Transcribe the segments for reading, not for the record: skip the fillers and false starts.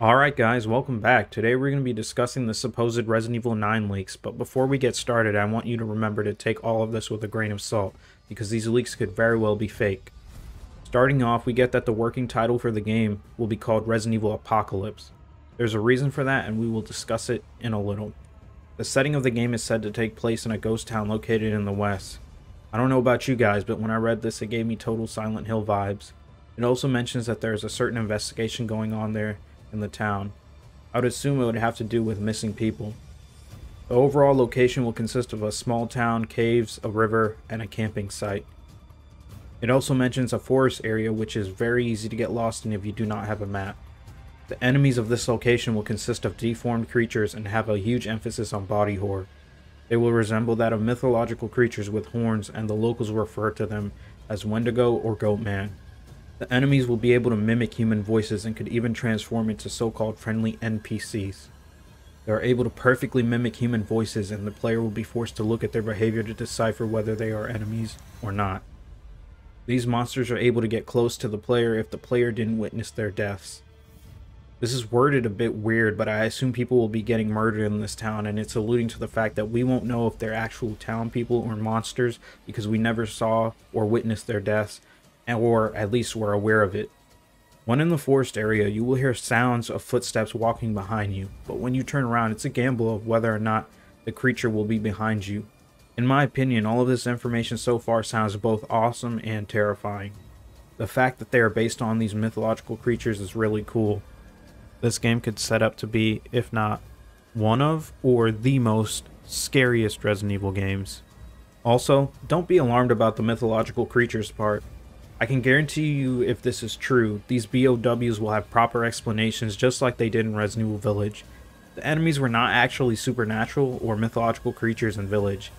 Alright guys, welcome back. Today we're going to be discussing the supposed Resident Evil 9 leaks, but before we get started I want you to remember to take all of this with a grain of salt, because these leaks could very well be fake. Starting off, we get that the working title for the game will be called Resident Evil Apocalypse. There's a reason for that and we will discuss it in a little. The setting of the game is said to take place in a ghost town located in the west. I don't know about you guys, but when I read this it gave me total Silent Hill vibes. It also mentions that there is a certain investigation going on there in the town. I would assume it would have to do with missing people. The overall location will consist of a small town, caves, a river, and a camping site. It also mentions a forest area which is very easy to get lost in if you do not have a map. The enemies of this location will consist of deformed creatures and have a huge emphasis on body horror. They will resemble that of mythological creatures with horns, and the locals refer to them as Wendigo or Goatman. The enemies will be able to mimic human voices and could even transform into so-called friendly NPCs. They are able to perfectly mimic human voices, and the player will be forced to look at their behavior to decipher whether they are enemies or not. These monsters are able to get close to the player if the player didn't witness their deaths. This is worded a bit weird, but I assume people will be getting murdered in this town, and it's alluding to the fact that we won't know if they're actual town people or monsters because we never saw or witnessed their deaths, or at least were aware of it. When in the forest area, you will hear sounds of footsteps walking behind you, but when you turn around, it's a gamble of whether or not the creature will be behind you. In my opinion, all of this information so far sounds both awesome and terrifying. The fact that they are based on these mythological creatures is really cool. This game could set up to be, if not one of, or the most scariest Resident Evil games. Also, don't be alarmed about the mythological creatures part. I can guarantee you, if this is true, these BOWs will have proper explanations just like they did in Resident Evil Village. The enemies were not actually supernatural or mythological creatures in Village.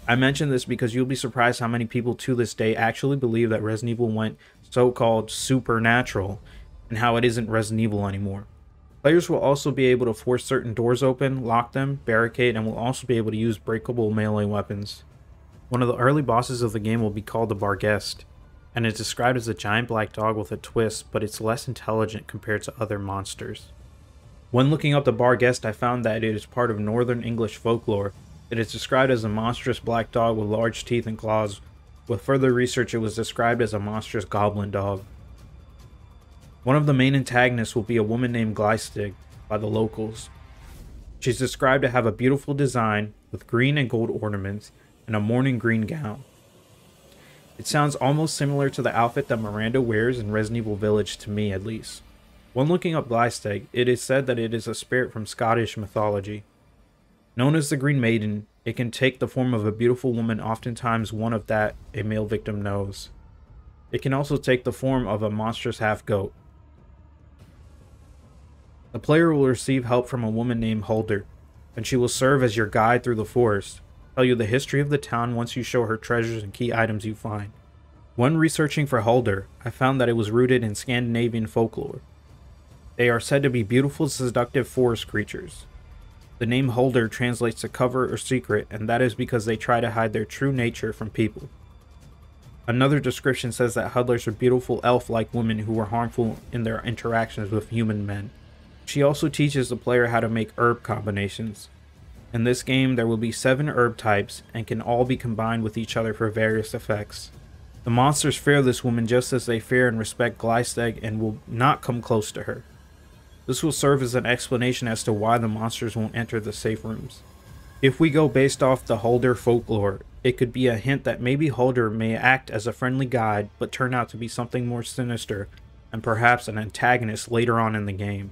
I mention this because you'll be surprised how many people to this day actually believe that Resident Evil went so-called supernatural, and how it isn't Resident Evil anymore. Players will also be able to force certain doors open, lock them, barricade, and will also be able to use breakable melee weapons. One of the early bosses of the game will be called the Barghest, and it's described as a giant black dog with a twist, but it's less intelligent compared to other monsters. When looking up the Barghest, I found that it is part of Northern English folklore. It is described as a monstrous black dog with large teeth and claws. With further research, it was described as a monstrous goblin dog. One of the main antagonists will be a woman named Glystig by the locals. She's described to have a beautiful design with green and gold ornaments and a morning green gown. It sounds almost similar to the outfit that Miranda wears in Resident Evil Village, to me at least. When looking up Glystig, it is said that it is a spirit from Scottish mythology. Known as the Green Maiden, it can take the form of a beautiful woman, oftentimes one of that a male victim knows. It can also take the form of a monstrous half-goat. The player will receive help from a woman named Hulder, and she will serve as your guide through the forest, tell you the history of the town once you show her treasures and key items you find. When researching for Hulder, I found that it was rooted in Scandinavian folklore. They are said to be beautiful, seductive forest creatures. The name Hulder translates to cover or secret, and that is because they try to hide their true nature from people. Another description says that Hulders are beautiful elf-like women who were harmful in their interactions with human men. She also teaches the player how to make herb combinations. In this game, there will be 7 herb types and can all be combined with each other for various effects. The monsters fear this woman just as they fear and respect Glystig and will not come close to her. This will serve as an explanation as to why the monsters won't enter the safe rooms. If we go based off the Hulder folklore, it could be a hint that maybe Hulder may act as a friendly guide but turn out to be something more sinister and perhaps an antagonist later on in the game.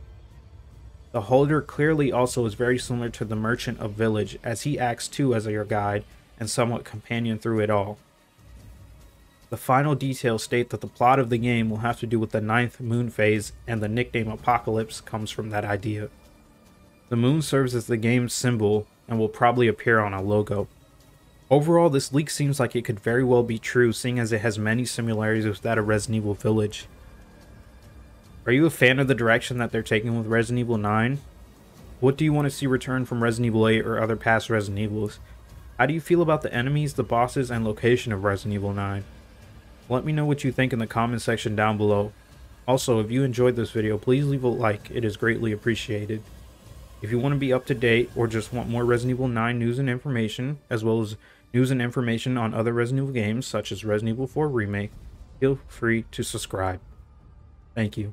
The Hulder clearly also is very similar to the Merchant of Village, as he acts too as your guide and somewhat companion through it all. The final details state that the plot of the game will have to do with the 9th moon phase, and the nickname Apocalypse comes from that idea. The moon serves as the game's symbol and will probably appear on a logo. Overall, this leak seems like it could very well be true, seeing as it has many similarities with that of Resident Evil Village. Are you a fan of the direction that they're taking with Resident Evil 9? What do you want to see return from Resident Evil 8 or other past Resident Evils? How do you feel about the enemies, the bosses, and location of Resident Evil 9? Let me know what you think in the comment section down below. Also, if you enjoyed this video, please leave a like, it is greatly appreciated. If you want to be up to date or just want more Resident Evil 9 news and information, as well as news and information on other Resident Evil games such as Resident Evil 4 Remake, feel free to subscribe. Thank you.